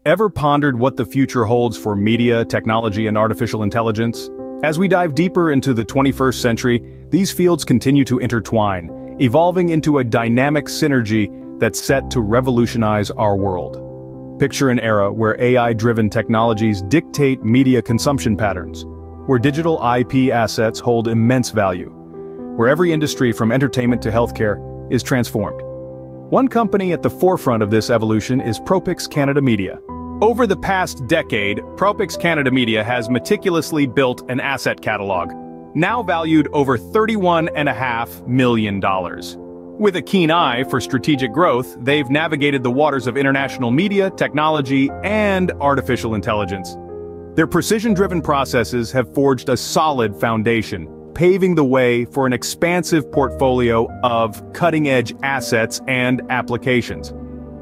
Ever pondered what the future holds for media, technology, and artificial intelligence? As we dive deeper into the 21st century, these fields continue to intertwine, evolving into a dynamic synergy that's set to revolutionize our world. Picture an era where AI-driven technologies dictate media consumption patterns, where digital IP assets hold immense value, where every industry from entertainment to healthcare is transformed. One company at the forefront of this evolution is Propix Canada Media. Over the past decade, Propix Canada Media has meticulously built an asset catalog, now valued over $31.5 million. With a keen eye for strategic growth, they've navigated the waters of international media, technology, and artificial intelligence. Their precision-driven processes have forged a solid foundation, paving the way for an expansive portfolio of cutting-edge assets and applications.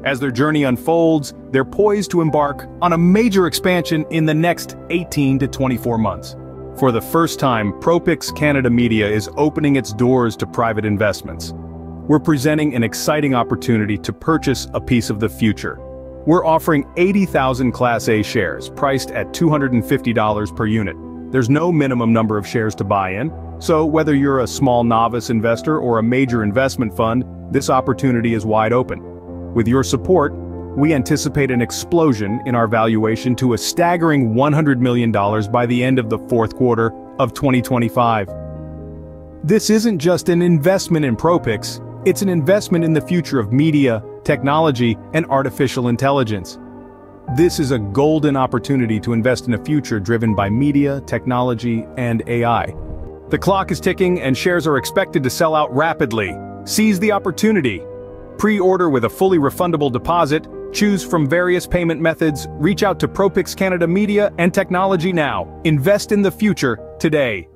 As their journey unfolds, they're poised to embark on a major expansion in the next 18 to 24 months. For the first time, Propix Canada Media is opening its doors to private investments. We're presenting an exciting opportunity to purchase a piece of the future. We're offering 80,000 Class A shares, priced at $250 per unit. There's no minimum number of shares to buy in, so whether you're a small novice investor or a major investment fund, this opportunity is wide open. With your support, we anticipate an explosion in our valuation to a staggering $100 million by the end of the fourth quarter of 2025. This isn't just an investment in Propix, it's an investment in the future of media, technology, and artificial intelligence. This is a golden opportunity to invest in a future driven by media, technology, and AI. The clock is ticking and shares are expected to sell out rapidly. Seize the opportunity. Pre-order with a fully refundable deposit, choose from various payment methods, reach out to Propix Canada Media and Technology now. Invest in the future today.